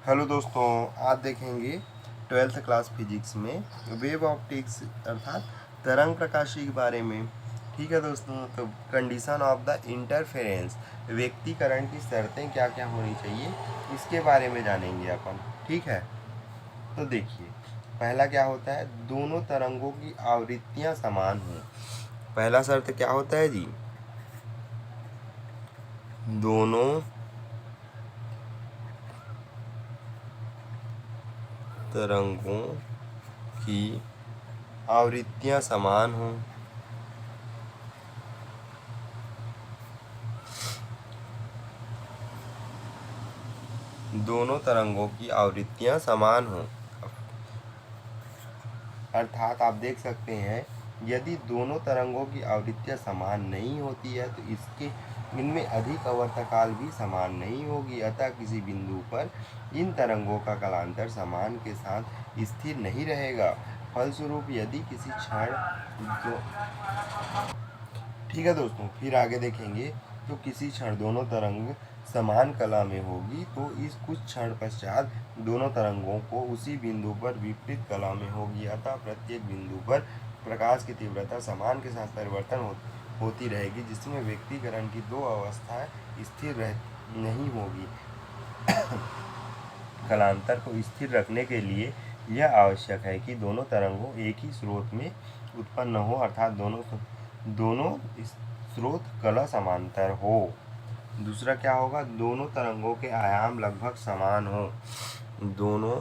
Hello दोस्तों, आज देखेंगे 12th क्लास फिजिक्स में वेव ऑप्टिक्स अर्थात तरंग प्रकाशी के बारे में। ठीक है दोस्तों, तो कंडीशन ऑफ द इंटरफेरेंस, व्यक्तिकरण की शर्तें क्या क्या होनी चाहिए इसके बारे में जानेंगे अपन। ठीक है, तो देखिए पहला क्या होता है, दोनों तरंगों की आवृत्तियां समान हों। पहला शर्त क्या होता है जी, दोनों तरंगों की आवृत्तियां समान हों। दोनों तरंगों की आवृत्तियां समान हों, अर्थात आप देख सकते हैं यदि दोनों तरंगों की आवृत्तियां समान नहीं होती है तो इनमें अधिक आवर्तकाल भी समान नहीं होगी। अतः किसी बिंदु पर इन तरंगों का कालांतर समान के साथ स्थिर नहीं रहेगा। फलस्वरूप यदि किसी क्षण ठीक है दोस्तों, फिर आगे देखेंगे तो किसी क्षण दोनों तरंग समान कला में होगी तो इस कुछ क्षण पश्चात दोनों तरंगों को उसी बिंदु पर विपरीत कला में होगी। अतः प्रत्येक बिंदु पर प्रकाश की तीव्रता समान के साथ परिवर्तन होती रहेगी, जिसमें व्यक्तिकरण की दो अवस्थाएं स्थिर नहीं होगी। कलांतर को स्थिर रखने के लिए यह आवश्यक है कि दोनों तरंगों एक ही स्रोत में उत्पन्न हो, अर्थात दोनों स्रोत कला समांतर हो। दूसरा क्या होगा, दोनों तरंगों के आयाम लगभग समान हो। दोनों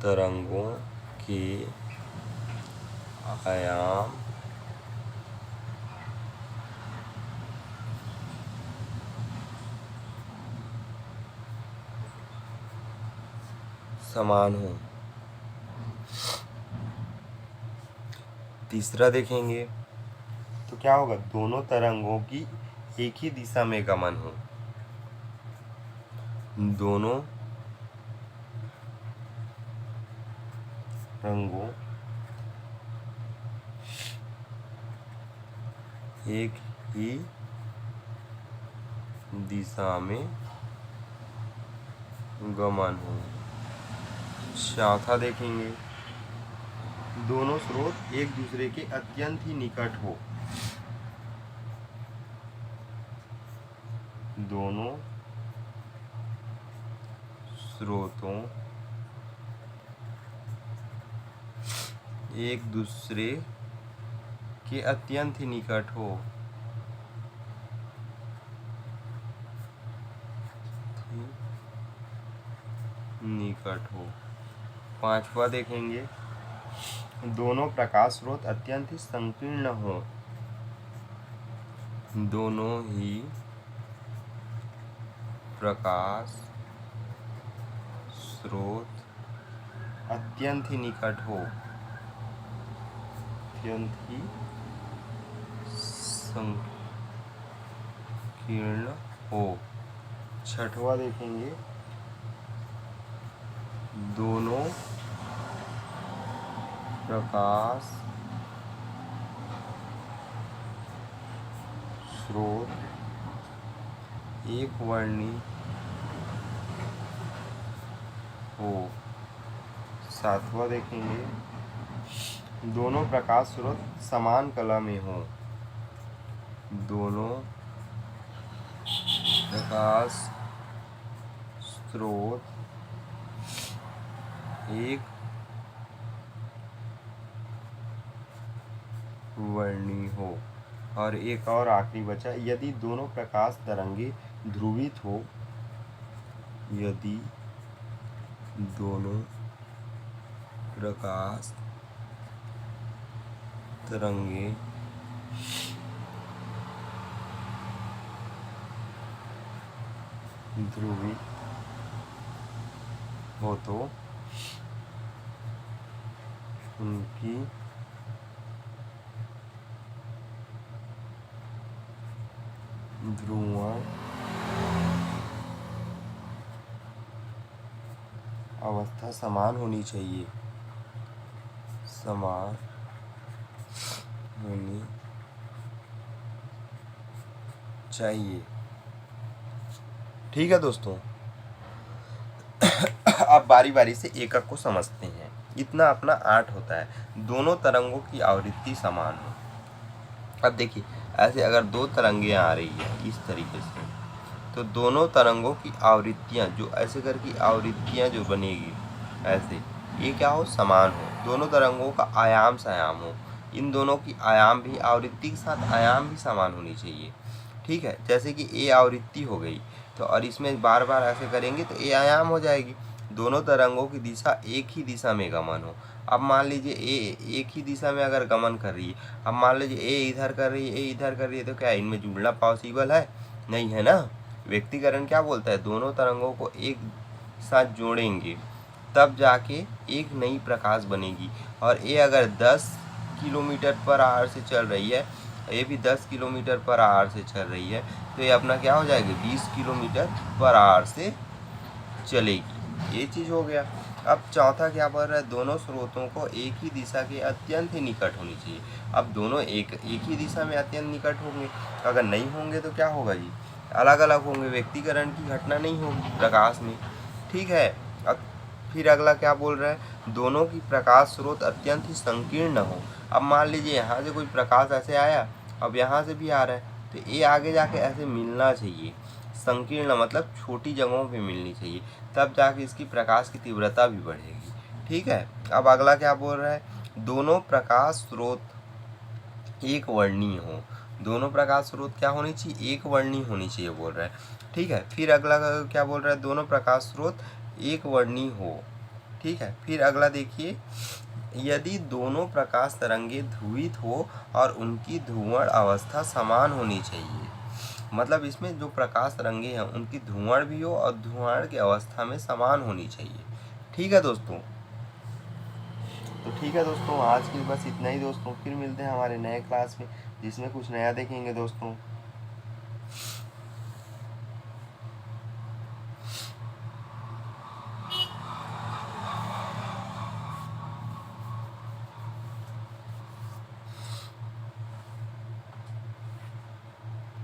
तरंगों के आयाम समान हो। तीसरा देखेंगे तो क्या होगा, दोनों तरंगों की एक ही दिशा में गमन हो। दोनों तरंगों एक ही दिशा में गमन हो। चौथा देखेंगे, दोनों स्रोत एक दूसरे के अत्यंत ही निकट हो। दोनों स्रोतों एक दूसरे के अत्यंत ही निकट हो। पांचवा देखेंगे, दोनों प्रकाश स्रोत अत्यंत ही संकीर्ण हो। दोनों ही प्रकाश स्रोत अत्यंत ही निकट हो, अत्यंत ही संकीर्ण हो। छठवा देखेंगे, दोनों प्रकाश स्रोत एक वर्णी हो। सातवां देखेंगे, दोनों प्रकाश स्रोत समान कला में हो। दोनों प्रकाश स्रोत एक वर्णी हो। और एक और आखिरी बचा, यदि दोनों प्रकाश तरंगे ध्रुवित हो। यदि दोनों प्रकाश तरंगे ध्रुवित हो तो उनकी ध्रुवण अवस्था समान होनी चाहिए। समान होनी चाहिए। ठीक है दोस्तों, अब बारी बारी से एकक को समझते हैं। इतना अपना आर्ट होता है। दोनों तरंगों की आवृत्ति समान हो। अब देखिए, ऐसे अगर दो तरंगें आ रही है इस तरीके से, तो दोनों तरंगों की आवृत्तियाँ जो ऐसे करके आवृत्तियाँ जो बनेगी ऐसे, ये क्या हो, समान हो। दोनों तरंगों का आयाम सयाम हो। इन दोनों की आयाम भी, आवृत्ति के साथ आयाम भी समान होनी चाहिए। ठीक है, जैसे कि ए आवृत्ति हो गई, तो और इसमें बार बार ऐसे करेंगे तो ए आयाम हो जाएगी। दोनों तरंगों की दिशा एक ही दिशा में गमन हो। अब मान लीजिए ए एक ही दिशा में अगर गमन कर रही है, अब मान लीजिए ए इधर कर रही है, ए इधर कर रही है, तो क्या इनमें जुड़ना पॉसिबल है? नहीं है ना। व्यक्तिकरण क्या बोलता है, दोनों तरंगों को एक साथ जोड़ेंगे तब जाके एक नई प्रकाश बनेगी। और ये अगर 10 किलोमीटर पर आवर से चल रही है, ये भी 10 किलोमीटर पर आवर से चल रही है, तो ये अपना क्या हो जाएगी, 20 किलोमीटर पर आवर से चलेगी। ये चीज़ हो गया। अब चौथा क्या बोल रहा है, दोनों स्रोतों को एक ही दिशा के अत्यंत ही निकट होनी चाहिए। अब दोनों एक ही दिशा में अत्यंत निकट होंगे, अगर नहीं होंगे तो क्या होगा जी, अलग अलग होंगे, व्यक्तिकरण की घटना नहीं होगी प्रकाश में। ठीक है। अब फिर अगला क्या बोल रहा है, दोनों की प्रकाश स्रोत अत्यंत ही संकीर्ण हो। अब मान लीजिए यहाँ से कोई प्रकाश ऐसे आया, अब यहाँ से भी आ रहा है, तो ये आगे जाके ऐसे मिलना चाहिए। संकीर्ण मतलब छोटी जगहों पे मिलनी चाहिए, तब जाके इसकी प्रकाश की तीव्रता भी बढ़ेगी। ठीक है। अब अगला क्या बोल रहा है, दोनों प्रकाश स्रोत एक वर्णीय हो। दोनों प्रकाश स्रोत क्या होनी चाहिए, एक वर्णीय होनी चाहिए बोल रहा है। ठीक है। फिर अगला क्या बोल रहा है, दोनों प्रकाश स्रोत एक वर्णीय हो। ठीक है। फिर अगला देखिए, यदि दोनों प्रकाश तरंगे ध्रुवित हो और उनकी ध्रुवण अवस्था समान होनी चाहिए। मतलब इसमें जो प्रकाश तरंगे हैं उनकी ध्रुवण भी हो और ध्रुवण की अवस्था में समान होनी चाहिए। ठीक है दोस्तों। तो ठीक है दोस्तों, आज के लिए बस इतना ही दोस्तों। फिर मिलते हैं हमारे नए क्लास में, जिसमें कुछ नया देखेंगे दोस्तों।